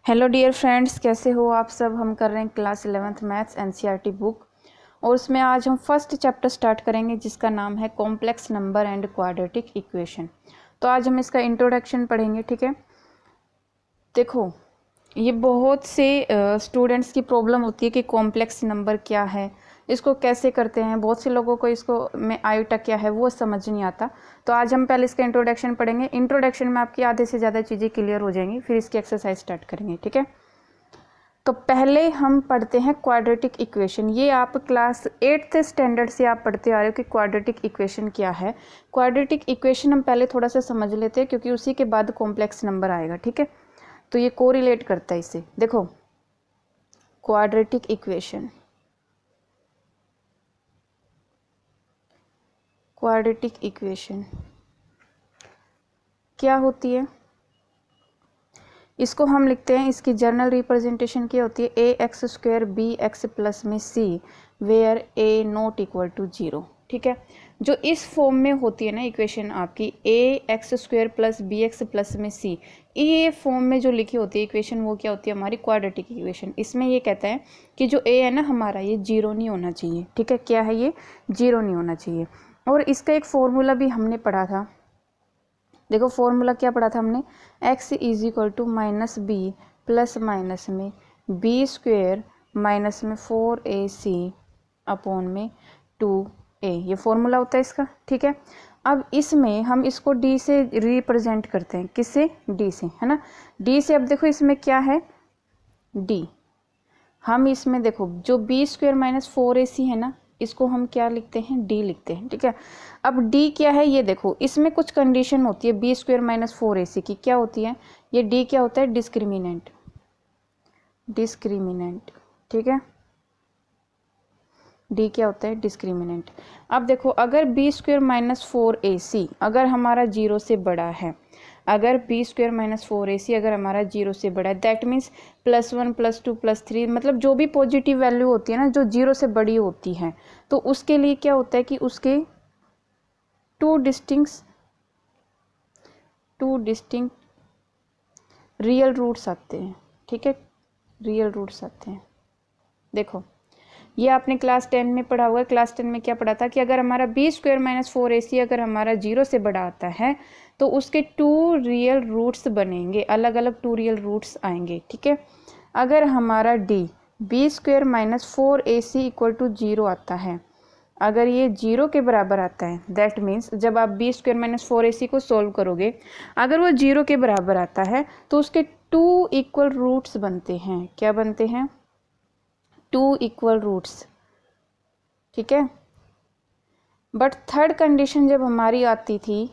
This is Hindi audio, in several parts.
हेलो डियर फ्रेंड्स, कैसे हो आप सब। हम कर रहे हैं class 11th maths NCERT book और उसमें आज हम फर्स्ट चैप्टर स्टार्ट करेंगे जिसका नाम है complex number and quadratic equation. तो आज हम इसका इंट्रोडक्शन पढ़ेंगे। ठीक है, देखो ये बहुत से स्टूडेंट्स की प्रॉब्लम होती है कि कॉम्प्लेक्स नंबर क्या है, इसको कैसे करते हैं। बहुत से लोगों को इसको में आयोटा क्या है वो समझ नहीं आता। तो आज हम पहले इसका इंट्रोडक्शन पढ़ेंगे। इंट्रोडक्शन में आपकी आधे से ज़्यादा चीज़ें क्लियर हो जाएंगी, फिर इसकी एक्सरसाइज स्टार्ट करेंगे। ठीक है, तो पहले हम पढ़ते हैं क्वाड्रेटिक इक्वेशन। ये आप क्लास 8th स्टैंडर्ड से आप पढ़ते आ रहे हो कि क्वाड्रेटिक इक्वेशन क्या है। क्वाड्रेटिक इक्वेशन हम पहले थोड़ा सा समझ लेते हैं क्योंकि उसी के बाद कॉम्प्लेक्स नंबर आएगा। ठीक है, तो ये कोरिलेट करता है इससे। देखो क्वाड्रेटिक इक्वेशन, क्वाड्रेटिक इक्वेशन क्या होती है, इसको हम लिखते हैं, इसकी जर्नल रिप्रेजेंटेशन क्या होती है, a x square b x plus में c where a not equal to 0। ठीक है, जो इस फॉर्म में होती है ना इक्वेशन आपकी, a x square plus b x plus में सी, ये फॉर्म में जो लिखी होती है इक्वेशन वो क्या होती है, हमारी क्वाड्रेटिक इक्वेशन। इसमें ये कहता है कि जो ए है ना हमारा, ये 0 नहीं होना चाहिए। ठीक है, क्या है ये, 0 नहीं होना चाहिए। और इसका एक फॉर्मूला भी हमने पढ़ा था। देखो फॉर्मूला क्या पढ़ा था हमने, x is equal to minus b plus minus में बी स्क्वेयर माइनस में 4ac अपॉन में 2a, ये फॉर्मूला होता है इसका। ठीक है, अब इसमें हम इसको d से रिप्रेजेंट करते हैं, किससे, d से, है ना। d से अब देखो इसमें क्या है, d, हम इसमें देखो जो बी स्क्वेयर माइनस 4ac है ना, इसको हम क्या लिखते हैं, d लिखते हैं। ठीक है, अब d क्या है ये देखो, इसमें कुछ कंडीशन होती है बी स्क्वेयर माइनस 4ac की, क्या होती है ये, d क्या होता है, डिस्क्रिमिनेंट, डिस्क्रिमिनेंट। ठीक है, d क्या होता है, डिस्क्रिमिनेंट। अब देखो अगर बी स्क्वेयर माइनस 4ac अगर हमारा 0 से बड़ा है, अगर बी स्क्वेयर माइनस 4ac अगर हमारा 0 से बड़ा है, दैट मीन्स +1 +2 +3, मतलब जो भी पॉजिटिव वैल्यू होती है ना जो 0 से बड़ी होती है, तो उसके लिए क्या होता है कि उसके टू डिस्टिंक्ट रियल रूट्स आते हैं। ठीक है, रियल रूट्स आते हैं। देखो ये आपने क्लास 10 में पढ़ा हुआ है। क्लास 10 में क्या पढ़ा था कि अगर हमारा बी स्क्वायर माइनस 4ac अगर हमारा 0 से बड़ा आता है तो उसके 2 रियल रूट्स बनेंगे, अलग अलग 2 रियल रूट्स आएंगे। ठीक है, अगर हमारा d b square minus 4ac equal to 0 आता है, अगर ये 0 के बराबर आता है, दैट मीन्स जब आप बी स्क्वायर माइनस 4ac को सोल्व करोगे, अगर वो 0 के बराबर आता है तो उसके 2 इक्वल रूट्स बनते हैं। क्या बनते हैं, 2 इक्वल रूट्स। ठीक है, बट थर्ड कंडीशन जब हमारी आती थी,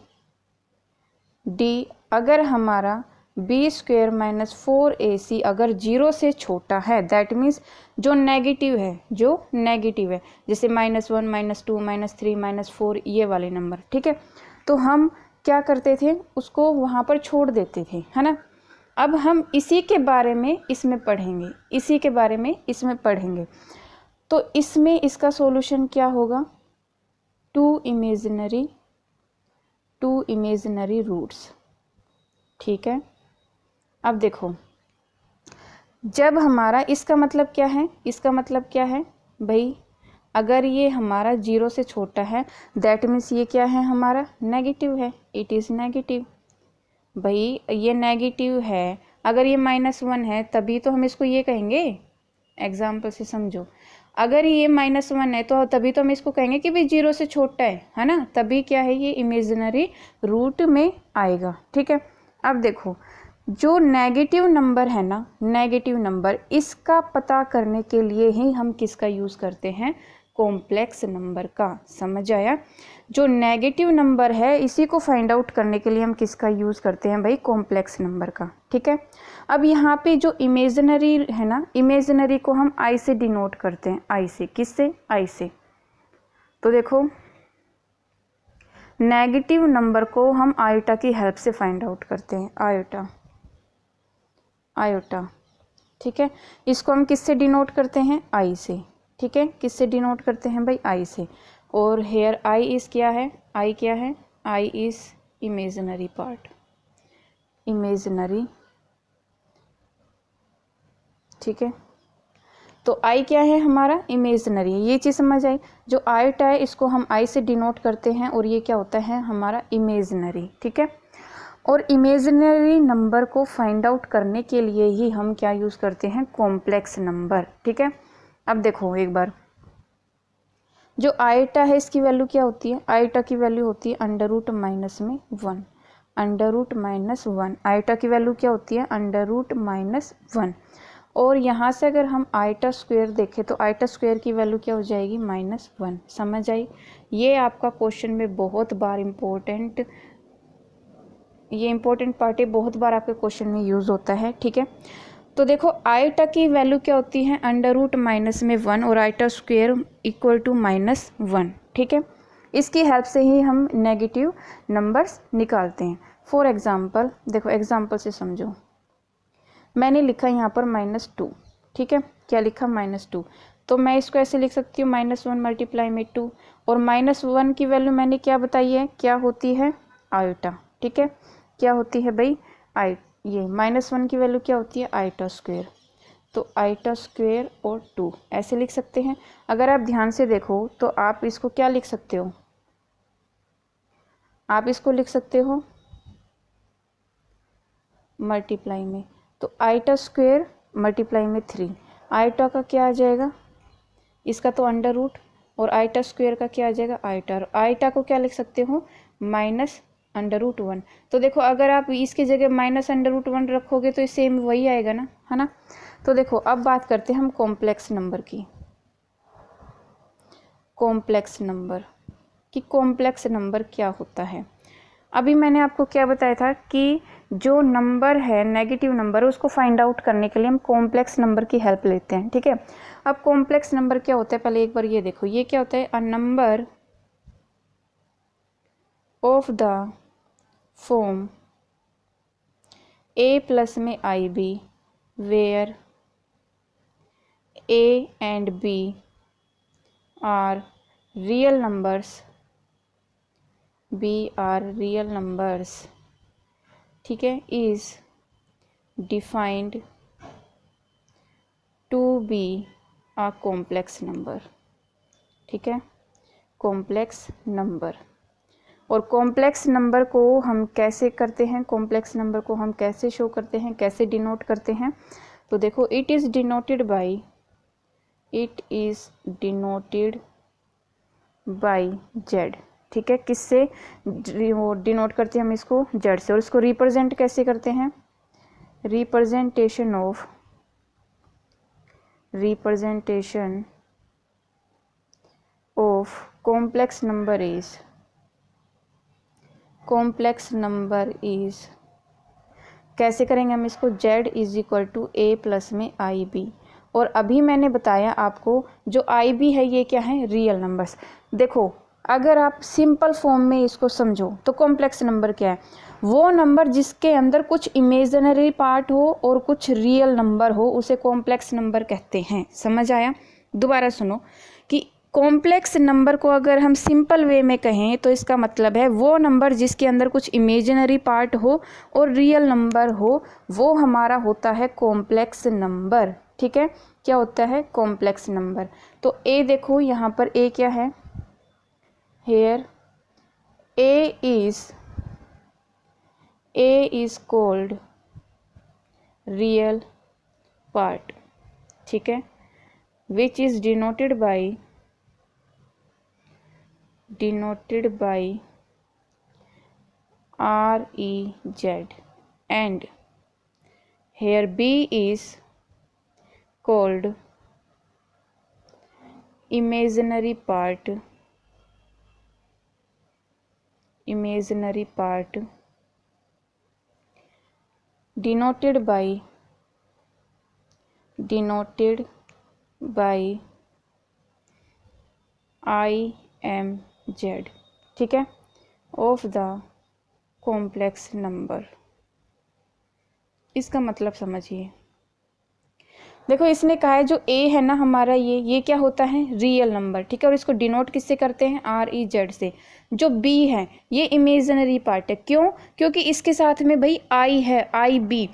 d अगर हमारा बी स्क्वेयर माइनस 4ac अगर 0 से छोटा है, दैट मीन्स जो नेगेटिव है, जो नेगेटिव है, जैसे -1 -2 -3 -4 ये वाले नंबर। ठीक है, तो हम क्या करते थे, उसको वहाँ पर छोड़ देते थे, है ना। अब हम इसी के बारे में इसमें पढ़ेंगे, इसी के बारे में इसमें पढ़ेंगे। तो इसमें इसका सॉल्यूशन क्या होगा, टू इमेजिनरी रूट्स। ठीक है, अब देखो जब हमारा, इसका मतलब क्या है, इसका मतलब क्या है भाई, अगर ये हमारा 0 से छोटा है, दैट मीन्स ये क्या है, हमारा नेगेटिव है, इट इज़ नेगेटिव। भाई ये नेगेटिव है, अगर ये -1 है तभी तो हम इसको ये कहेंगे, एग्जाम्पल से समझो, अगर ये -1 है तो तभी तो हम इसको कहेंगे कि भाई 0 से छोटा है ना, तभी क्या है ये इमेजिनरी रूट में आएगा। ठीक है, अब देखो जो नेगेटिव नंबर है ना, नेगेटिव नंबर, इसका पता करने के लिए ही हम किसका यूज़ करते हैं, कॉम्प्लेक्स नंबर का। समझ आया, जो नेगेटिव नंबर है इसी को फाइंड आउट करने के लिए हम किसका यूज़ करते हैं भाई, कॉम्प्लेक्स नंबर का। ठीक है, अब यहाँ पे जो इमेजिनरी है ना, इमेजिनरी को हम आई से डिनोट करते हैं, आई से, किससे, आई से। तो देखो नेगेटिव नंबर को हम आयोटा की हेल्प से फाइंड आउट करते हैं, आयोटा, आयोटा। ठीक है, इसको हम किससे डिनोट करते हैं, आई से। ठीक है, किससे डिनोट करते हैं भाई, आई से। और हेयर आई इज क्या है, आई क्या है, I is imaginary part, imaginary ठीक है। तो आई क्या है हमारा, इमेजनरी, ये चीज़ समझ आई। जो आइटा है इसको हम आई से डिनोट करते हैं और ये क्या होता है हमारा इमेजनरी, ठीक है। और इमेजनरी नंबर को फाइंड आउट करने के लिए ही हम क्या यूज़ करते हैं, कॉम्प्लेक्स नंबर, ठीक है। अब देखो एक बार, जो आइटा है इसकी वैल्यू क्या होती है, आइटा की वैल्यू होती है अंडर रूट माइनस में 1, अंडर रूट माइनस 1, आइटा की वैल्यू क्या होती है अंडर रूट माइनस 1। और यहाँ से अगर हम आइटा स्क्वायर देखें तो आइटा स्क्वायर की वैल्यू क्या हो जाएगी -1। समझ आई। ये आपका क्वेश्चन में बहुत बार इम्पोर्टेंट, ये इम्पोर्टेंट पार्ट है, बहुत बार आपके क्वेश्चन में यूज़ होता है, ठीक है। तो देखो आइटा की वैल्यू क्या होती है अंडर रूट माइनस में 1 और आइटा स्क्वायर इक्वल टू -1, ठीक है। इसकी हेल्प से ही हम नेगेटिव नंबर्स निकालते हैं। फॉर एग्जांपल देखो, एग्जांपल से समझो, मैंने लिखा यहाँ पर -2, ठीक है। क्या लिखा -2, तो मैं इसको ऐसे लिख सकती हूँ -1 मल्टीप्लाई में 2, और -1 की वैल्यू मैंने क्या बताई है, क्या होती है आइटा, ठीक है। क्या होती है भाई ये -1 की वैल्यू क्या होती है आइटा स्क्वायर, तो आइटा स्क्वायर और 2 ऐसे लिख सकते हैं। अगर आप ध्यान से देखो तो आप इसको क्या लिख सकते हो, आप इसको लिख सकते हो मल्टीप्लाई में, तो आइटा स्क्वायर मल्टीप्लाई में 3, आइटा का क्या आ जाएगा, इसका तो अंडर रूट, और आइटा स्क्वायर का क्या आ जाएगा आइटा, और आइटा को क्या लिख सकते हो -√1। तो देखो अगर आप इसकी जगह -√1 रखोगे तो सेम वही आएगा ना, है ना। तो देखो अब बात करते हैं हम कॉम्प्लेक्स नंबर की, कॉम्प्लेक्स नंबर कि कॉम्प्लेक्स नंबर क्या होता है। अभी मैंने आपको क्या बताया था कि जो नंबर है नेगेटिव नंबर उसको फाइंड आउट करने के लिए हम कॉम्प्लेक्स नंबर की हेल्प लेते हैं, ठीक है। अब कॉम्प्लेक्स नंबर क्या होता है, पहले एक बार ये देखो, ये क्या होता है, a number of the form a plus में ib where a and b are real numbers, b are real numbers, ठीक है, is defined to be a complex number, ठीक है, कॉम्प्लेक्स नंबर। और कॉम्प्लेक्स नंबर को हम कैसे करते हैं, कॉम्प्लेक्स नंबर को हम कैसे शो करते हैं, कैसे डिनोट करते हैं, तो देखो it is denoted by Z, ठीक है। किससे डिनोट करते हैं हम इसको, जेड से। और इसको रिप्रेजेंट कैसे करते हैं, representation of complex number is कैसे करेंगे हम इसको, z is equal to a plus में ib। और अभी मैंने बताया आपको जो ib है ये क्या है, रियल नंबर्स। देखो अगर आप सिंपल फॉर्म में इसको समझो तो कॉम्प्लेक्स नंबर क्या है, वो नंबर जिसके अंदर कुछ इमेजिनरी पार्ट हो और कुछ रियल नंबर हो उसे कॉम्प्लेक्स नंबर कहते हैं। समझ आया। दोबारा सुनो कि कॉम्प्लेक्स नंबर को अगर हम सिंपल वे में कहें तो इसका मतलब है वो नंबर जिसके अंदर कुछ इमेजिनरी पार्ट हो और रियल नंबर हो, वो हमारा होता है कॉम्प्लेक्स नंबर, ठीक है। क्या होता है कॉम्प्लेक्स नंबर। तो ए देखो यहाँ पर ए क्या है, here a is called real part, ठीक है, which is denoted by REZ, and here B is called imaginary part denoted by IMZ, ठीक है, ऑफ द कॉम्प्लेक्स नंबर। इसका मतलब समझिए। देखो इसने कहा है जो ए है ना हमारा ये क्या होता है रियल नंबर, ठीक है। और इसको डिनोट किससे करते हैं, REZ से। जो बी है ये इमेजिनरी पार्ट है, क्यों, क्योंकि इसके साथ में भाई आई है, IB।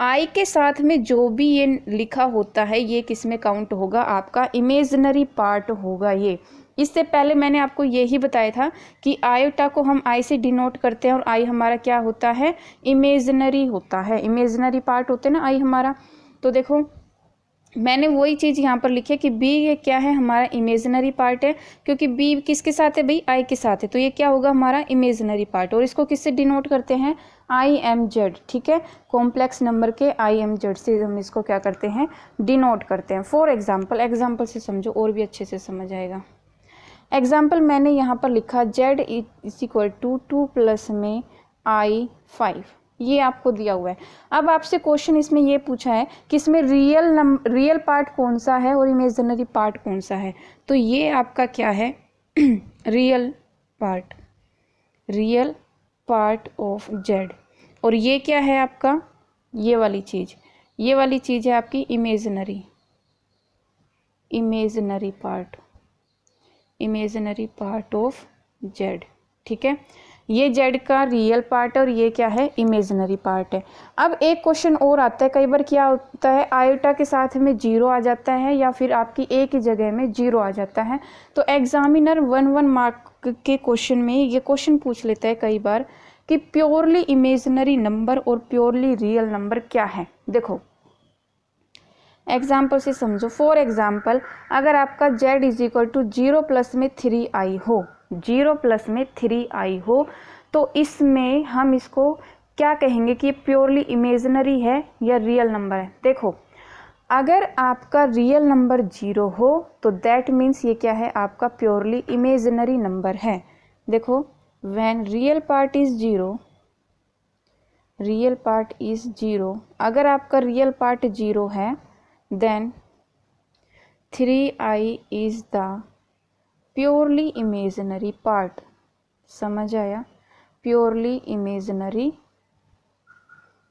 आई के साथ में जो भी ये लिखा होता है ये किस में काउंट होगा, आपका इमेजिनरी पार्ट होगा ये। इससे पहले मैंने आपको यही बताया था कि आयोटा को हम आई से डिनोट करते हैं और आई हमारा क्या होता है, इमेजिनरी होता है, इमेजिनरी पार्ट होते हैं ना आई हमारा। तो देखो मैंने वही चीज़ यहाँ पर लिखी है कि बी ये क्या है, हमारा इमेजिनरी पार्ट है, क्योंकि बी किसके साथ है भाई, आई के साथ है, तो ये क्या होगा हमारा इमेजिनरी पार्ट। और इसको किससे डिनोट करते हैं, आई एम जेड, ठीक है, कॉम्प्लेक्स नंबर के आई एम जेड से हम इसको क्या करते हैं, डिनोट करते हैं। फॉर एग्जाम्पल, एग्जाम्पल से समझो और भी अच्छे से समझ आएगा। एग्जाम्पल मैंने यहाँ पर लिखा z is equal to 2 plus में आई 5, ये आपको दिया हुआ है। अब आपसे क्वेश्चन इसमें ये पूछा है कि इसमें रियल पार्ट कौन सा है और इमेजिनरी पार्ट कौन सा है, तो ये आपका क्या है रियल पार्ट ऑफ जेड, और ये क्या है आपका, ये वाली चीज़ है आपकी इमेजिनरी पार्ट ऑफ जेड, ठीक है। ये जेड का रियल पार्ट है और ये क्या है, इमेजिनरी पार्ट है। अब एक क्वेश्चन और आता है, कई बार क्या होता है आयोटा के साथ में 0 आ जाता है या फिर आपकी ए की जगह में 0 आ जाता है, तो एग्जामिनर 1 मार्क के क्वेश्चन में ये क्वेश्चन पूछ लेता है कई बार कि प्योरली इमेजिनरी नंबर और प्योरली रियल नंबर क्या है। देखो एग्जाम्पल से समझो। फॉर एग्जाम्पल, अगर आपका z is equal to 0 plus में 3i हो, 0 प्लस में 3i हो, तो इसमें हम इसको क्या कहेंगे कि प्योरली इमेजिनरी है या रियल नंबर है। देखो अगर आपका रियल नंबर 0 हो तो दैट मीन्स ये क्या है, आपका प्योरली इमेजिनरी नंबर है। देखो व्हेन रियल पार्ट इज 0, अगर आपका रियल पार्ट 0 है then 3i is the purely imaginary part। समझ आया, प्योरली इमेजिनरी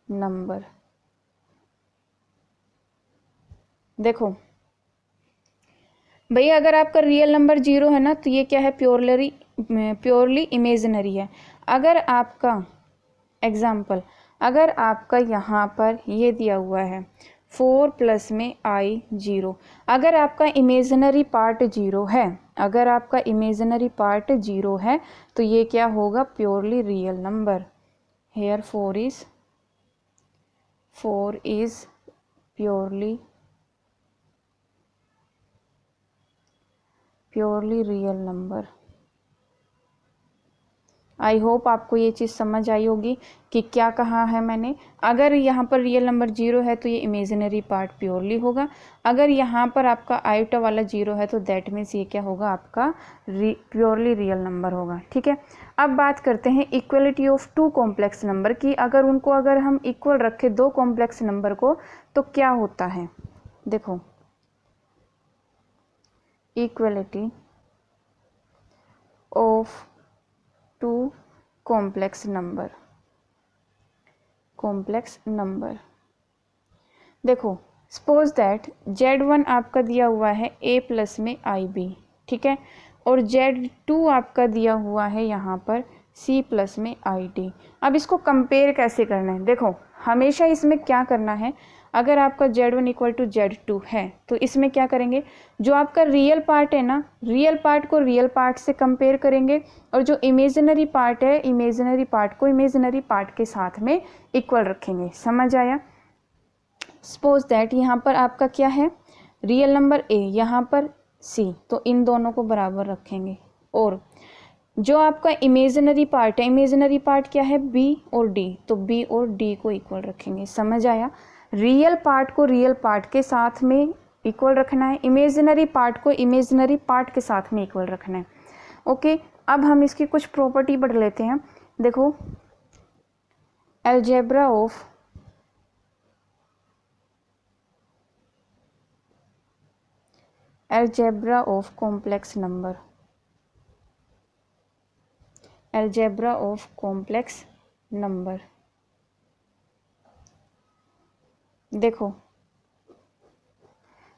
नंबर। देखो भैया अगर आपका रियल नंबर 0 है ना तो ये क्या है, प्योरली इमेजिनरी है। अगर आपका एग्जाम्पल, अगर आपका यहाँ पर ये दिया हुआ है 4 प्लस में i 0, अगर आपका इमेजिनरी पार्ट 0 है, अगर आपका इमेजिनरी पार्ट 0 है तो ये क्या होगा, purely real number. Here 4 is purely real number. I hope आपको ये चीज़ समझ आई होगी कि क्या कहा है मैंने। अगर यहाँ पर रियल नंबर 0 है तो ये इमेजिनरी पार्ट प्योरली होगा, अगर यहाँ पर आपका आयोटा वाला 0 है तो दैट मीन्स ये क्या होगा, आपका प्योरली रियल नंबर होगा, ठीक है। अब बात करते हैं इक्वलिटी ऑफ 2 कॉम्प्लेक्स नंबर की। अगर हम इक्वल रखें 2 कॉम्प्लेक्स नंबर को तो क्या होता है। देखो इक्वलिटी ऑफ 2 कॉम्प्लेक्स नंबर। देखो सपोज दैट z1 आपका दिया हुआ है a प्लस में ib, ठीक है, और z2 आपका दिया हुआ है यहाँ पर c प्लस में id। अब इसको कंपेयर कैसे करना है, देखो हमेशा इसमें क्या करना है, अगर आपका z1 इक्वल टू z2 है तो इसमें क्या करेंगे, जो आपका रियल पार्ट है ना, रियल पार्ट को रियल पार्ट से कंपेयर करेंगे और जो इमेजिनरी पार्ट है, इमेजिनरी पार्ट को इमेजिनरी पार्ट के साथ में इक्वल रखेंगे। समझ आया। सपोज दैट यहाँ पर आपका क्या है, रियल नंबर a, यहाँ पर c, तो इन दोनों को बराबर रखेंगे। और जो आपका इमेजिनरी पार्ट है, इमेजिनरी पार्ट क्या है, b और d, तो b और d को इक्वल रखेंगे। समझ आया। रियल पार्ट को रियल पार्ट के साथ में इक्वल रखना है, इमेजिनरी पार्ट को इमेजिनरी पार्ट के साथ में इक्वल रखना है। ओके, अब हम इसकी कुछ प्रॉपर्टी पढ़ लेते हैं। देखो अलजेब्रा ऑफ कॉम्प्लेक्स नंबर। देखो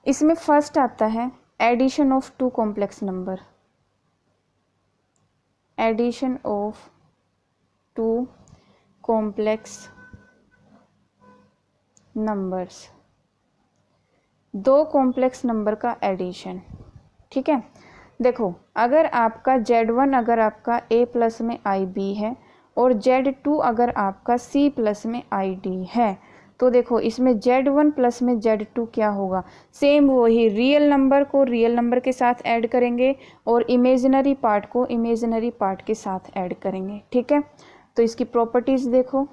इसमें फर्स्ट आता है addition of 2 complex number, addition of 2 complex numbers, दो कॉम्प्लेक्स नंबर का एडिशन। ठीक है, देखो अगर आपका Z1 अगर आपका A प्लस में IB है और Z2 अगर आपका C प्लस में ID है, तो देखो इसमें Z1 प्लस में Z2 क्या होगा, सेम वही रियल नंबर को रियल नंबर के साथ ऐड करेंगे और इमेजिनरी पार्ट को इमेजिनरी पार्ट के साथ ऐड करेंगे। ठीक है, तो इसकी प्रॉपर्टीज देखो,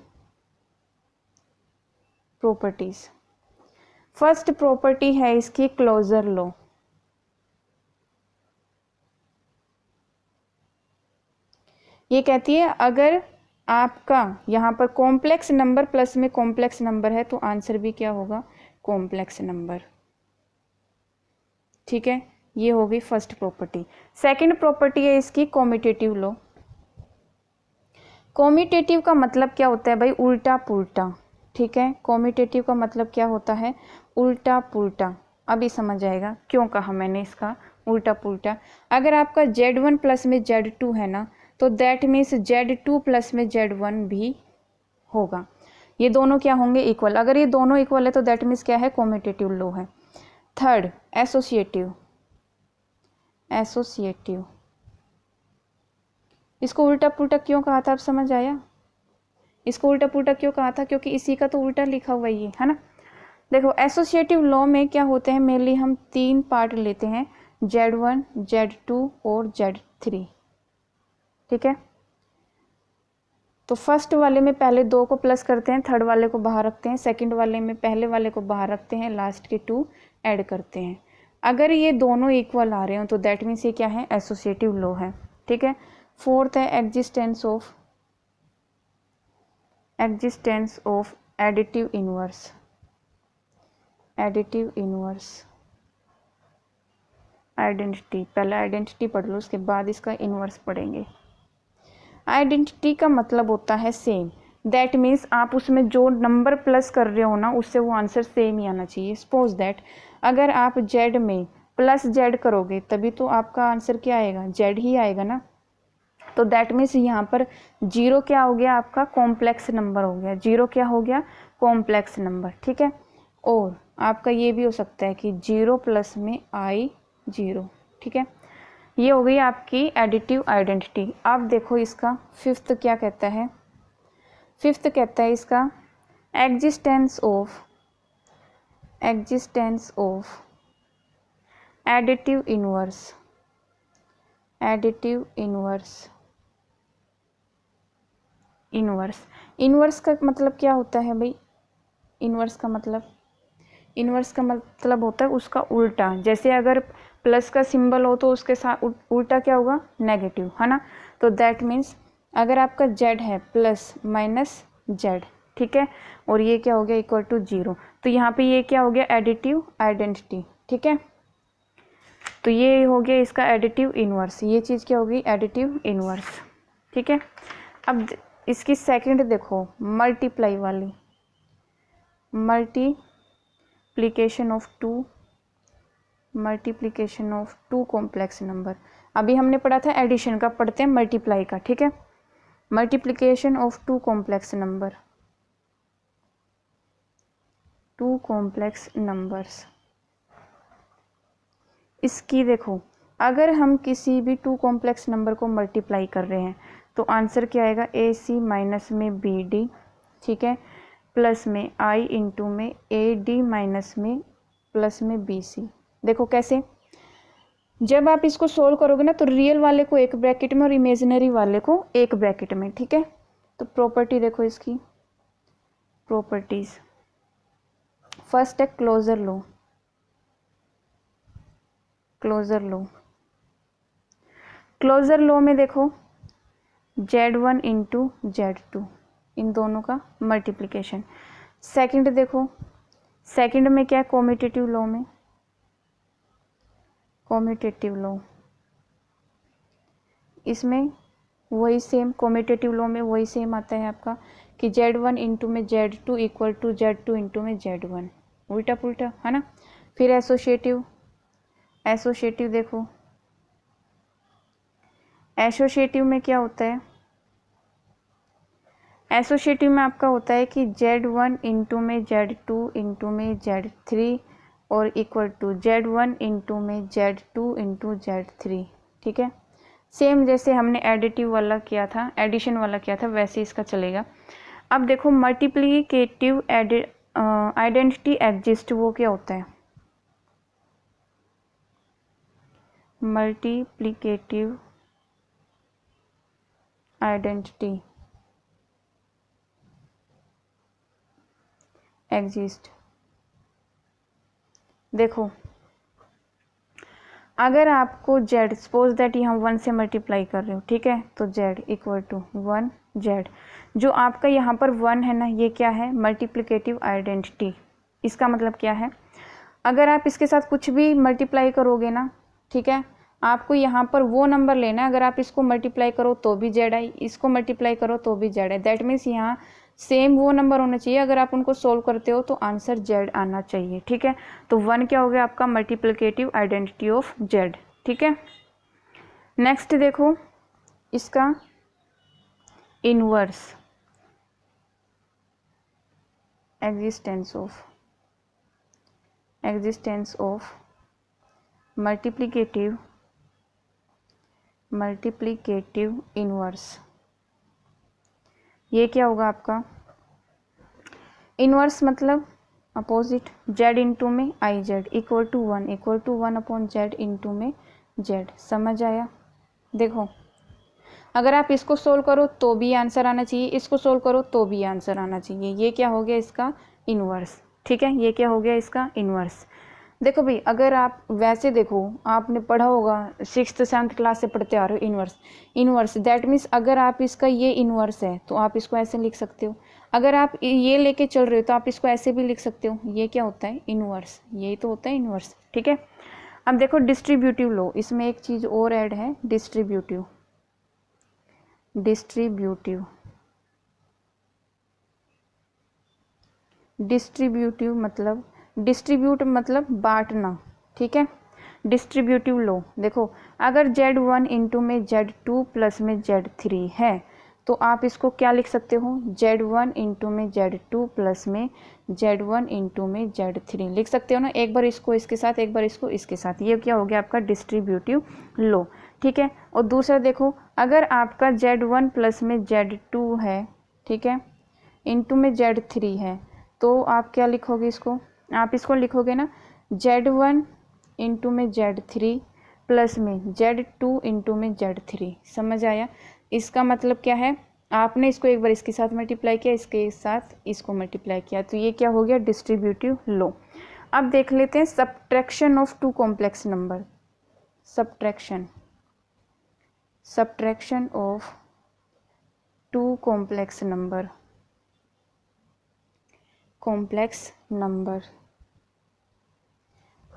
प्रॉपर्टीज, फर्स्ट प्रॉपर्टी है इसकी क्लोजर लॉ। ये कहती है अगर आपका यहाँ पर कॉम्प्लेक्स नंबर प्लस में कॉम्प्लेक्स नंबर है तो आंसर भी क्या होगा, कॉम्प्लेक्स नंबर। ठीक है, ये होगी फर्स्ट प्रॉपर्टी। सेकंड प्रॉपर्टी है इसकी कॉम्यूटेटिव लॉ। कॉम्यूटेटिव का मतलब क्या होता है भाई, उल्टा पुल्टा। ठीक है, कॉम्यूटेटिव का मतलब क्या होता है, उल्टा पुल्टा। अभी समझ आएगा क्यों कहा मैंने इसका उल्टा पुल्टा। अगर आपका Z1 प्लस में Z2 है ना, तो दैट मीन्स Z2 प्लस में Z1 भी होगा। ये दोनों क्या होंगे, इक्वल। अगर ये दोनों इक्वल है तो दैट मीन्स क्या है, कॉम्यूटेटिव लॉ है। थर्ड एसोसिएटिव, एसोसिएटिव, इसको उल्टा पुल्टा क्यों कहा था, अब समझ आया। इसको उल्टा पुल्टा क्यों कहा था, क्योंकि इसी का तो उल्टा लिखा हुआ ही है ना। देखो एसोसिएटिव लॉ में क्या होते हैं, मेनली हम तीन पार्ट लेते हैं, Z1, Z2 और Z3। ठीक है, तो फर्स्ट वाले में पहले दो को प्लस करते हैं, थर्ड वाले को बाहर रखते हैं, सेकंड वाले में पहले वाले को बाहर रखते हैं, लास्ट के टू ऐड करते हैं। अगर ये दोनों इक्वल आ रहे हो तो दैट मीन्स ये क्या है, एसोसिएटिव लॉ है। ठीक है, फोर्थ है existence of additive inverse, additive inverse identity. पहले आइडेंटिटी पढ़ लो, उसके बाद इसका इनवर्स पढ़ेंगे। आइडेंटिटी का मतलब होता है सेम, दैट मीन्स आप उसमें जो नंबर प्लस कर रहे हो ना, उससे वो आंसर सेम ही आना चाहिए। सपोज दैट अगर आप Z में प्लस Z करोगे तभी तो आपका आंसर क्या आएगा, Z ही आएगा ना। तो दैट मीन्स यहाँ पर जीरो क्या हो गया, आपका कॉम्प्लेक्स नंबर हो गया। जीरो क्या हो गया, कॉम्प्लेक्स नंबर। ठीक है, और आपका ये भी हो सकता है कि 0 प्लस में I0। ठीक है, ये हो गई आपकी एडिटिव आइडेंटिटी। अब देखो इसका फिफ्थ क्या कहता है, फिफ्थ कहता है इसका existence of additive inverse, additive inverse. Inverse का मतलब क्या होता है भाई, इनवर्स का मतलब होता है उसका उल्टा। जैसे अगर प्लस का सिंबल हो तो उसके साथ उल्टा क्या होगा, नेगेटिव, है ना। तो दैट मीन्स अगर आपका Z है प्लस माइनस Z, ठीक है, और ये क्या हो गया, इक्वल टू 0, तो यहाँ पे ये क्या हो गया, एडिटिव आइडेंटिटी। ठीक है, तो ये हो गया इसका एडिटिव इनवर्स। ये चीज़ क्या होगी, एडिटिव इनवर्स। ठीक है, अब इसकी सेकंड देखो, मल्टीप्लाई वाली, multiplication of two complex number. अभी हमने पढ़ा था एडिशन का, पढ़ते हैं मल्टीप्लाई का। ठीक है, multiplication of two complex numbers. इसकी देखो, अगर हम किसी भी टू कॉम्प्लेक्स नंबर को मल्टीप्लाई कर रहे हैं तो आंसर क्या आएगा, AC माइनस में BD, ठीक है, प्लस में I इंटू में AD माइनस में प्लस में BC। देखो कैसे, जब आप इसको सोल्व करोगे ना तो रियल वाले को एक ब्रैकेट में और इमेजिनरी वाले को एक ब्रैकेट में। ठीक है, तो प्रॉपर्टी देखो इसकी, प्रॉपर्टीज फर्स्ट है क्लोजर लॉ में देखो Z1 इंटू Z2, इन दोनों का मल्टीप्लिकेशन। सेकंड देखो, सेकंड में क्या है, कॉम्यूटेटिव लॉ, इसमें वही सेम, कॉम्यूटेटिव लॉ में वही सेम आता है आपका कि Z1 इंटू में Z2 equal to Z2 into में Z1, उल्टा पुल्टा, है ना। फिर एसोसिएटिव देखो, एसोसिएटिव में क्या होता है, एसोसिएटिव में आपका होता है कि Z1 इंटू में Z2 इंटू में Z3 और इक्वल टू Z1 इंटू में Z2 इंटू Z3, ठीक है। सेम जैसे हमने एडिटिव वाला किया था, एडिशन वाला किया था, वैसे इसका चलेगा। अब देखो मल्टीप्लिकेटिव आइडेंटिटी एग्जिस्ट, वो क्या होता है? Multiplicative identity exist. देखो अगर आपको z, सपोज दैट ये हम 1 से मल्टीप्लाई कर रहे हो, ठीक है, तो z इक्वल टू 1 z, जो आपका यहाँ पर 1 है ना, ये क्या है? Multiplicative identity. इसका मतलब क्या है? अगर आप इसके साथ कुछ भी मल्टीप्लाई करोगे ना, ठीक है, आपको यहाँ पर वो नंबर लेना है। अगर आप इसको मल्टीप्लाई करो तो भी z आई, इसको मल्टीप्लाई करो तो भी z है। दैट मीन्स यहाँ सेम वो नंबर होना चाहिए। अगर आप उनको सोल्व करते हो तो आंसर z आना चाहिए, ठीक है। तो 1 क्या हो गया आपका? मल्टीप्लिकेटिव आइडेंटिटी ऑफ z, ठीक है। नेक्स्ट देखो इसका inverse, existence of multiplicative inverse. ये क्या होगा आपका? इनवर्स मतलब अपोजिट, z इंटू में i z equal to 1 upon z into में z। समझ आया? देखो अगर आप इसको सोल्व करो तो भी आंसर आना चाहिए, इसको सोल्व करो तो भी आंसर आना चाहिए। ये क्या हो गया? इसका इनवर्स, ठीक है। ये क्या हो गया? इसका इनवर्स। देखो भाई, अगर आप वैसे देखो, आपने पढ़ा होगा 6th 7th क्लास से पढ़ते आ रहे हो इनवर्स। दैट मीन्स अगर आप इसका ये इनवर्स है तो आप इसको ऐसे लिख सकते हो। अगर आप ये लेके चल रहे हो तो आप इसको ऐसे भी लिख सकते हो। ये क्या होता है? इनवर्स। यही तो होता है इनवर्स, ठीक है। अब देखो डिस्ट्रीब्यूटिव लो, इसमें एक चीज़ और ऐड है, डिस्ट्रीब्यूटिव मतलब डिस्ट्रीब्यूट मतलब बांटना, ठीक है। डिस्ट्रीब्यूटिव लो, देखो अगर Z1 इंटू में Z2 प्लस में Z3 है तो आप इसको क्या लिख सकते हो? Z1 इंटू में Z2 प्लस में Z1 इंटू में Z3 लिख सकते हो ना। एक बार इसको इसके साथ, एक बार इसको इसके साथ। ये क्या हो गया आपका? डिस्ट्रीब्यूटिव लो, ठीक है। और दूसरा देखो, अगर आपका Z1 प्लस में Z2 है, ठीक है, इंटू में Z3 है, तो आप क्या लिखोगे? इसको आप इसको लिखोगे ना Z1 इंटू में Z3 प्लस में Z2 इंटू में Z3। समझ आया? इसका मतलब क्या है? आपने इसको एक बार इसके साथ मल्टीप्लाई किया, इसके साथ इसको मल्टीप्लाई किया, तो ये क्या हो गया? Distributive law. अब देख लेते हैं subtraction of two complex number. Subtraction of two complex number.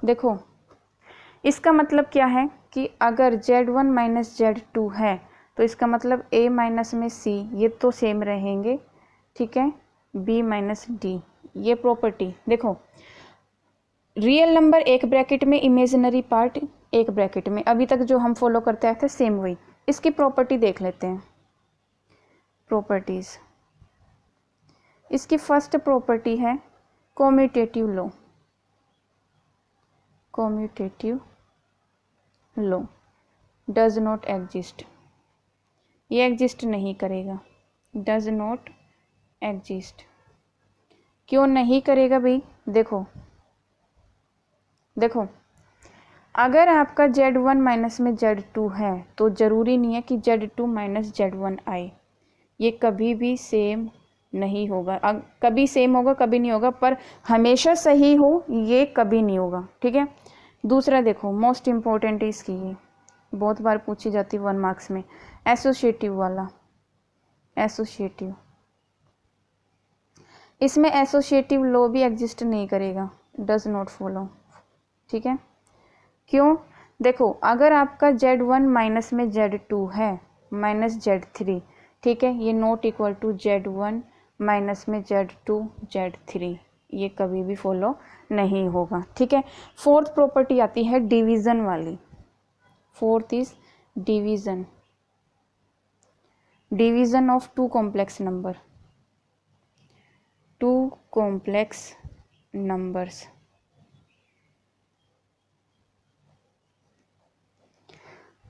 देखो इसका मतलब क्या है कि अगर Z1 माइनस Z2 है तो इसका मतलब A माइनस में C, ये तो सेम रहेंगे, ठीक है, B माइनस D। ये प्रॉपर्टी देखो, रियल नंबर एक ब्रैकेट में, इमेजिनरी पार्ट एक ब्रैकेट में। अभी तक जो हम फॉलो करते आए थे सेम वही। इसकी प्रॉपर्टी देख लेते हैं, प्रॉपर्टीज। इसकी फर्स्ट प्रॉपर्टी है commutative low does not exist. ये एग्जिस्ट नहीं करेगा, डज नॉट एग्जिस्ट। क्यों नहीं करेगा भाई? देखो अगर आपका Z1 माइनस में Z2 है तो ज़रूरी नहीं है कि Z2 माइनस Z1 आए। ये कभी भी सेम नहीं होगा। कभी सेम होगा, कभी नहीं होगा, पर हमेशा सही हो ये कभी नहीं होगा, ठीक है। दूसरा देखो, मोस्ट इम्पोर्टेंट है इसकी, ये बहुत बार पूछी जाती है 1 मार्क्स में, एसोसिएटिव वाला। इसमें एसोसिएटिव लॉ भी एग्जिस्ट नहीं करेगा, डज नॉट फॉलो, ठीक है। क्यों? देखो अगर आपका Z1 माइनस में Z2 है माइनस Z3, ठीक है, ये not equal to Z1 minus में Z2 Z3, ये कभी भी फॉलो नहीं होगा, ठीक है। फोर्थ प्रॉपर्टी आती है डिवीज़न वाली। Fourth is division of two complex number. Two complex numbers.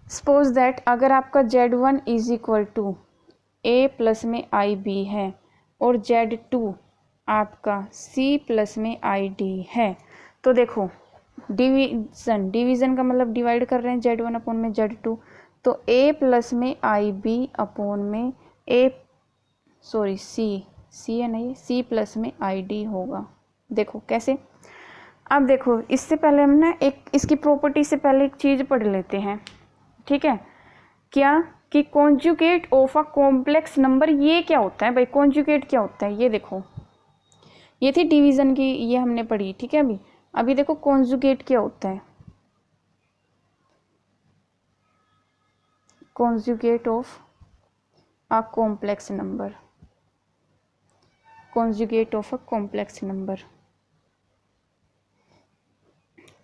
Suppose that अगर आपका Z1 is equal to A plus में IB है और Z2 आपका C प्लस में ID है, तो देखो डिवीज़न का मतलब डिवाइड कर रहे हैं Z1 अपॉन में Z2, तो A प्लस में IB अपॉन में C है ना, ये C प्लस में ID होगा। देखो कैसे, अब देखो इससे पहले हम ना एक इसकी प्रॉपर्टी से पहले एक चीज़ पढ़ लेते हैं, ठीक है। क्या कि conjugate of a complex number, ये क्या होता है भाई, कॉन्जुगेट क्या होता है, ये देखो ये थी डिवीज़न की, ये हमने पढ़ी, ठीक है। अभी देखो कॉन्जुगेट क्या होता है, conjugate of a complex number, conjugate of a complex number.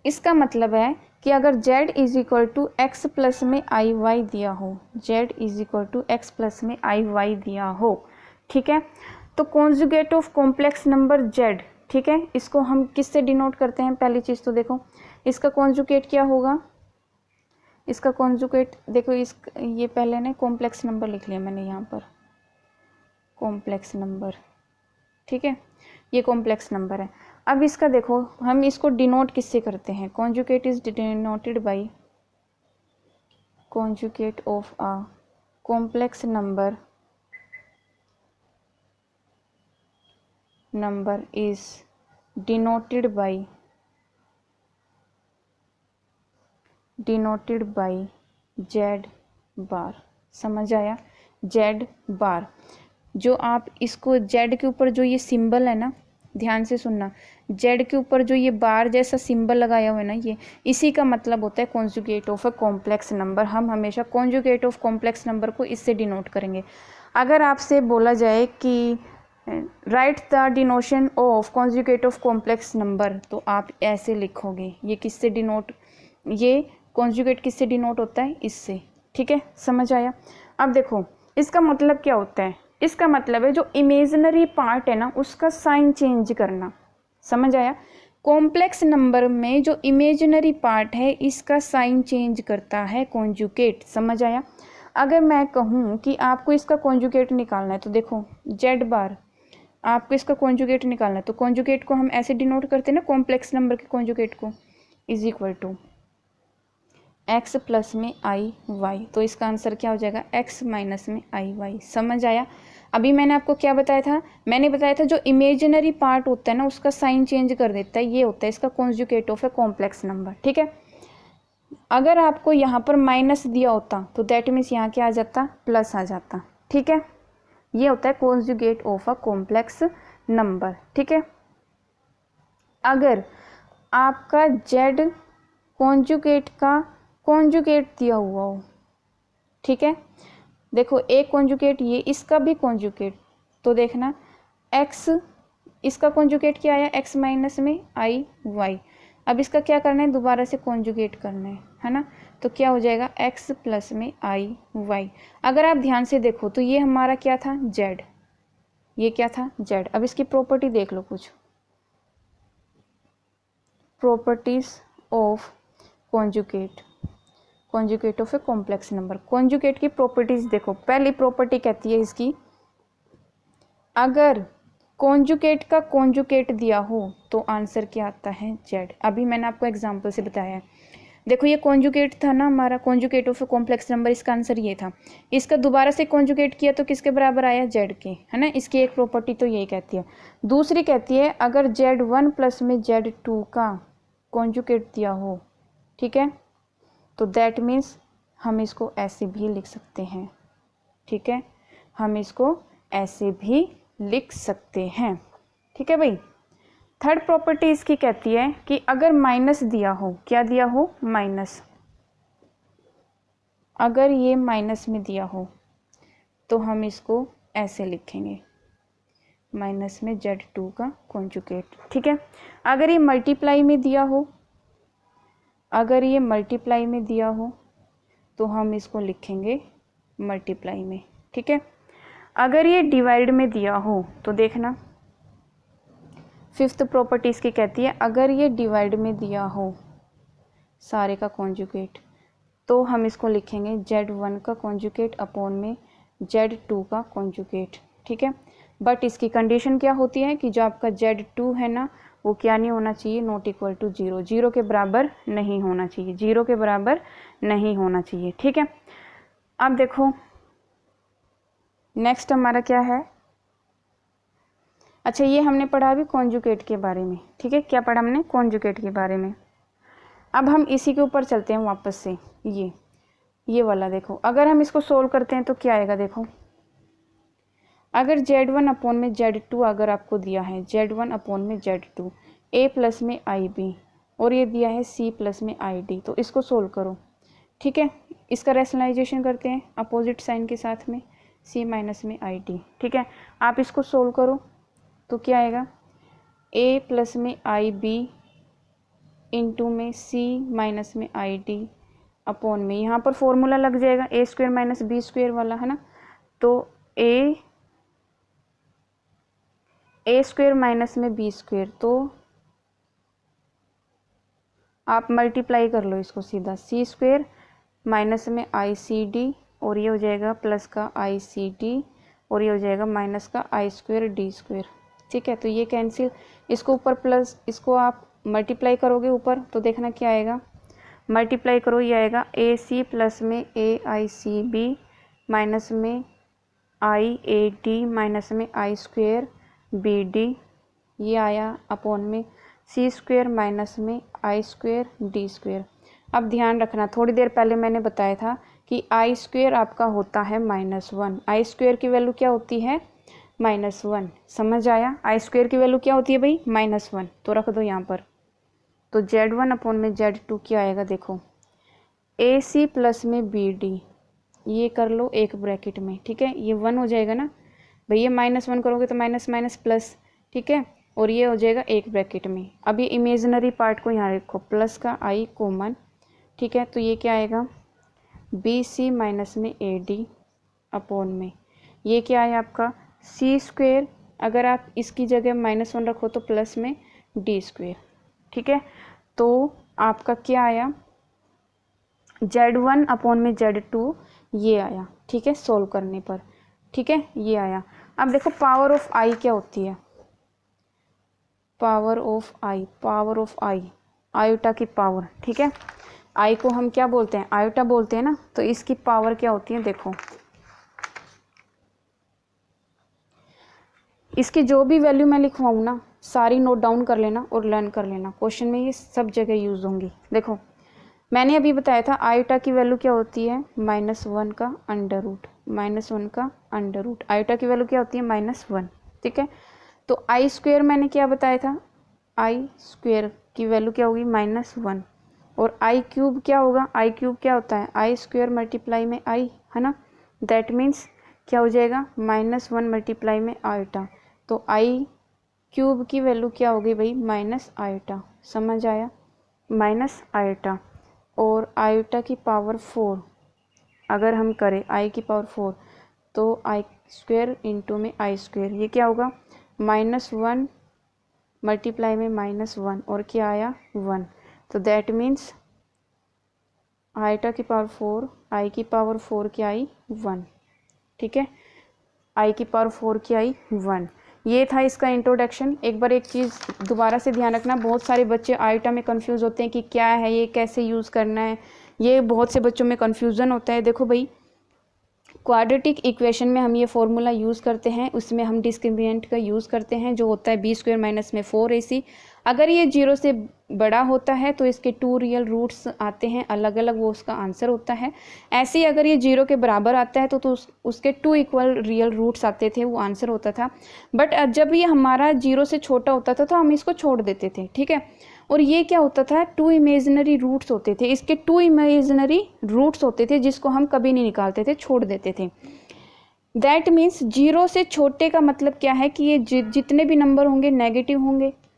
इसका मतलब है कि अगर z is equal to x plus में आई वाई दिया हो, z is equal to x plus में आई वाई दिया हो, ठीक है, तो conjugate of complex number z, ठीक है, इसको हम किससे डिनोट करते हैं, पहली चीज़ तो देखो इसका कॉन्जुगेट क्या होगा, इसका कॉन्जुगेट देखो ये पहले ना कॉम्प्लेक्स नंबर लिख लिया मैंने यहाँ पर, कॉम्प्लेक्स नंबर, ठीक है, ये कॉम्प्लेक्स नंबर है। अब इसका देखो हम इसको डिनोट किससे करते हैं, conjugate is denoted by conjugate of a complex number is denoted by z बार। समझ आया, z बार। जो आप इसको z के ऊपर जो ये सिंबल है ना, ध्यान से सुनना, z के ऊपर जो ये बार जैसा सिंबल लगाया हुआ है ना, ये इसी का मतलब होता है conjugate of a complex number. हम हमेशा कॉन्जुगेट ऑफ कॉम्प्लेक्स नंबर को इससे डिनोट करेंगे। अगर आपसे बोला जाए कि right the डिनोशन of conjugate of complex number, तो आप ऐसे लिखोगे, ये किससे डिनोट, ये कॉन्जुगेट किससे डिनोट होता है, इससे, ठीक है, समझ आया। अब देखो इसका मतलब क्या होता है, इसका मतलब है जो इमेजिनरी पार्ट है ना उसका साइन चेंज करना। समझ आया, कॉम्प्लेक्स नंबर में जो इमेजिनरी पार्ट है इसका साइन चेंज करता है कॉन्जुगेट। समझ आया। अगर मैं कहूँ कि आपको इसका कॉन्जुगेट निकालना है, तो देखो z बार, आपको इसका कॉन्जुगेट निकालना है, तो कॉन्जुगेट को हम ऐसे डिनोट करते हैं ना, कॉम्प्लेक्स नंबर के कॉन्जुगेट को, is equal to x plus में आई वाई। तो इसका आंसर क्या हो जाएगा, x माइनस में आई वाई। समझ आया। अभी मैंने आपको क्या बताया था, मैंने बताया था जो इमेजिनरी पार्ट होता है ना उसका साइन चेंज कर देता है, ये होता है इसका conjugate of a complex number, ठीक है। अगर आपको यहाँ पर माइनस दिया होता तो दैट मीन्स यहाँ क्या आ जाता, प्लस आ जाता, ठीक है। ये होता है conjugate of a complex number, ठीक है। अगर आपका z कॉन्जुगेट का कॉन्जुगेट दिया हुआ हो, ठीक है, देखो एक कॉन्जुगेट, ये इसका भी कॉन्जुगेट, तो देखना x, इसका कॉन्जुगेट क्या आया, x माइनस में आई वाई। अब इसका क्या करना है, दोबारा से कॉन्जुगेट करना है ना, तो क्या हो जाएगा x प्लस में आई वाई। अगर आप ध्यान से देखो तो ये हमारा क्या था, z, ये क्या था, z। अब इसकी प्रॉपर्टी देख लो कुछ, properties of conjugate, conjugate of a complex number. Conjugate की प्रॉपर्टीज देखो, पहली प्रॉपर्टी कहती है इसकी, अगर कॉन्जुगेट का कॉन्जुगेट दिया हो तो आंसर क्या आता है, z। अभी मैंने आपको एग्जांपल से बताया है, देखो ये कॉन्जुगेट था ना हमारा, conjugate of a complex number, इसका आंसर ये था। इसका दोबारा से कॉन्जुगेट किया तो किसके बराबर आया, z के, है ना। इसकी एक प्रॉपर्टी तो यही कहती है। दूसरी कहती है अगर z1 प्लस में z2 का कॉन्जुगेट दिया हो, ठीक है, तो दैट मीन्स हम इसको ऐसे भी लिख सकते हैं, ठीक है, हम इसको ऐसे भी लिख सकते हैं, ठीक है भाई। थर्ड प्रॉपर्टी इसकी कहती है कि अगर माइनस दिया हो, क्या दिया हो, माइनस, अगर ये माइनस में दिया हो तो हम इसको ऐसे लिखेंगे, माइनस में z2 का कॉन्जुगेट, ठीक है। अगर ये मल्टीप्लाई में दिया हो, अगर ये मल्टीप्लाई में दिया हो तो हम इसको लिखेंगे मल्टीप्लाई में, ठीक है। अगर ये डिवाइड में दिया हो तो देखना फिफ्थ प्रॉपर्टी इसकी कहती है अगर ये डिवाइड में दिया हो सारे का कॉन्जुगेट तो हम इसको लिखेंगे Z1 का कॉन्जुगेट अपॉन में Z2 का कॉन्जुगेट, ठीक है। बट इसकी कंडीशन क्या होती है कि जो आपका Z2 है ना वो क्या नहीं होना चाहिए, नॉट इक्वल टू 0, 0 के बराबर नहीं होना चाहिए, 0 के बराबर नहीं होना चाहिए, ठीक है। अब देखो नेक्स्ट हमारा क्या है, अच्छा ये हमने पढ़ा अभी कॉन्जुगेट के बारे में, ठीक है। क्या पढ़ा हमने, कॉन्जुगेट के बारे में। अब हम इसी के ऊपर चलते हैं वापस से, ये वाला देखो, अगर हम इसको सोल्व करते हैं तो क्या आएगा, देखो अगर Z1 अपॉन में Z2 अगर आपको दिया है Z1 अपॉन में Z2 A प्लस में IB और ये दिया है C प्लस में ID, तो इसको सोल्व करो, ठीक है। इसका रैशनलाइजेशन करते हैं अपोजिट साइन के साथ में C माइनस में ID, ठीक है। आप इसको सोल्व करो तो क्या आएगा, A प्लस में IB इंटू में C माइनस में ID अपॉन में, यहाँ पर फॉर्मूला लग जाएगा A square minus B square वाला, है ना। तो A स्क्वायर माइनस में B स्क्वायर, तो आप मल्टीप्लाई कर लो इसको सीधा, C स्क्वायर माइनस में ICD और ये हो जाएगा प्लस का ICD और ये हो जाएगा माइनस का I स्क्वायर D स्क्वायर, ठीक है। तो ये कैंसिल, इसको ऊपर प्लस, इसको आप मल्टीप्लाई करोगे ऊपर तो देखना क्या आएगा, मल्टीप्लाई करो ये आएगा AC प्लस में AICB माइनस में IAD माइनस में I स्क्वायर BD, ये आया अपॉन में C स्क्वायर माइनस में I स्क्वायर D स्क्वायर। अब ध्यान रखना, थोड़ी देर पहले मैंने बताया था कि I स्क्वायर आपका होता है -1, I स्क्वायर की वैल्यू क्या होती है, -1, समझ आया। I स्क्वायर की वैल्यू क्या होती है भाई, -1, तो रख दो यहाँ पर। तो Z1 अपॉन में Z2 क्या आएगा, देखो AC प्लस में BD, ये कर लो एक ब्रैकेट में, ठीक है। ये 1 हो जाएगा ना भैया, -1 करोगे तो माइनस माइनस प्लस, ठीक है, और ये हो जाएगा एक ब्रैकेट में। अब ये इमेजिनरी पार्ट को यहाँ रखो, प्लस का I कॉमन, ठीक है। तो ये क्या आएगा, BC माइनस में AD अपॉन में, ये क्या है आपका C स्क्वायर, अगर आप इसकी जगह -1 रखो तो प्लस में D स्क्वायर, ठीक है। तो आपका क्या आया, Z1 अपॉन में Z2 ये आया, ठीक है, सोल्व करने पर, ठीक है, ये आया। अब देखो पावर ऑफ I क्या होती है, पावर ऑफ I, आयोटा की पावर, ठीक है। I को हम क्या बोलते हैं, आयोटा बोलते हैं ना, तो इसकी पावर क्या होती है, देखो इसकी जो भी वैल्यू मैं लिखवाऊँ ना सारी नोट डाउन कर लेना और लर्न कर लेना, क्वेश्चन में ये सब जगह यूज होंगी। देखो मैंने अभी बताया था आयोटा की वैल्यू क्या होती है, -1 का अंडर रूट, -1 का अंडर रूट, आयोटा की वैल्यू क्या होती है, -1, ठीक है। तो I स्क्वायर मैंने क्या बताया था, I स्क्वायर की वैल्यू क्या होगी, -1, और I क्यूब क्या होगा, I क्यूब क्या होता है, I स्क्वायर मल्टीप्लाई में I, है ना। दैट मीन्स क्या हो जाएगा, -1 मल्टीप्लाई में आयोटा, तो I क्यूब की वैल्यू क्या होगी भाई, माइनस आयोटा, समझ आया, माइनस आयोटा। और आयोटा की पावर 4 अगर हम करें I की पावर 4 तो I स्क्वायर इंटू में I स्क्वायर, ये क्या होगा, -1 मल्टीप्लाई में -1 और क्या आया 1, तो दैट मीन्स आयोटा की पावर 4, I की पावर 4 क्या आई 1, ठीक है, I की पावर 4 क्या आई 1। ये था इसका इंट्रोडक्शन। एक बार एक चीज़ दोबारा से ध्यान रखना, बहुत सारे बच्चे आयोटा में कंफ्यूज होते हैं कि क्या है ये, कैसे यूज़ करना है, ये बहुत से बच्चों में कंफ्यूजन होता है। देखो भाई क्वाड्रेटिक इक्वेशन में हम ये फॉर्मूला यूज़ करते हैं, उसमें हम डिस्क्रिमिनेंट का यूज़ करते हैं जो होता है B स्क्वायर माइनस में 4AC। अगर ये 0 से बड़ा होता है तो इसके 2 रियल रूट्स आते हैं अलग अलग, वो उसका आंसर होता है। ऐसे ही अगर ये 0 के बराबर आता है तो उसके 2 इक्वल रियल रूट्स आते थे, वो आंसर होता था। बट जब ये हमारा 0 से छोटा होता था तो हम इसको छोड़ देते थे, ठीक है। और ये क्या होता था, 2 इमेजिनरी रूट्स होते थे, इसके 2 इमेजिनरी रूट्स होते थे जिसको हम कभी नहीं निकालते थे, छोड़ देते थे। दैट मीन्स 0 से छोटे का मतलब क्या है कि ये जितने भी नंबर होंगे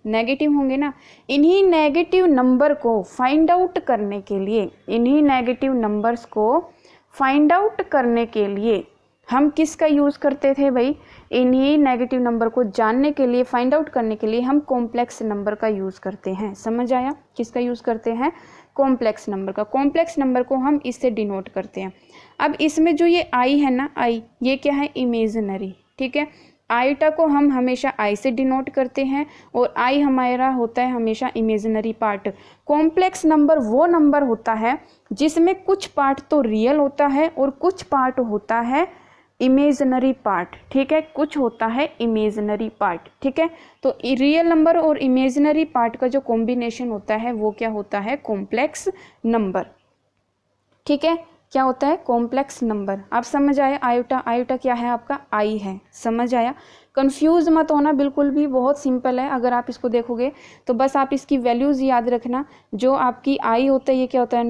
नेगेटिव होंगे ना। इन्हीं नेगेटिव नंबर को फाइंड आउट करने के लिए, इन्हीं नेगेटिव नंबर्स को फाइंड आउट करने के लिए हम किसका यूज़ करते थे भाई, इन्हीं नेगेटिव नंबर को जानने के लिए, फाइंड आउट करने के लिए हम कॉम्प्लेक्स नंबर का यूज़ करते हैं। समझ आया, किसका यूज़ करते हैं, कॉम्प्लेक्स नंबर का। कॉम्प्लेक्स नंबर को हम इससे डिनोट करते हैं। अब इसमें जो ये आई है ना, आई, ये क्या है, इमेजिनरी, ठीक है। आईटा को हम हमेशा आई से डिनोट करते हैं और आई हमारा होता है हमेशा इमेजिनरी पार्ट। कॉम्प्लेक्स नंबर वो नंबर होता है जिसमें कुछ पार्ट तो रियल होता है और कुछ पार्ट होता है इमेजिनरी पार्ट, ठीक है, कुछ होता है इमेजिनरी पार्ट, ठीक है। तो रियल नंबर और इमेजिनरी पार्ट का जो कॉम्बिनेशन होता है वो क्या होता है, कॉम्प्लेक्स नंबर, ठीक है। क्या होता है, कॉम्प्लेक्स नंबर। आप समझ आए, आयोटा, आयोटा क्या है आपका, आई है। समझ आया, कंफ्यूज मत होना बिल्कुल भी, बहुत सिंपल है। अगर आप इसको देखोगे तो बस आप इसकी वैल्यूज़ याद रखना। जो आपकी आई होता है ये क्या होता है,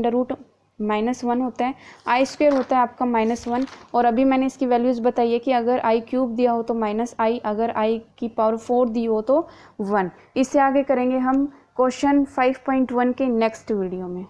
√-1 होता है। आई स्क्वेयर होता है आपका -1, और अभी मैंने इसकी वैल्यूज़ बताई है कि अगर आई क्यूब दिया हो तो -i, अगर आई की पावर 4 दी हो तो 1। इससे आगे करेंगे हम क्वेश्चन 5.1 के नेक्स्ट वीडियो में।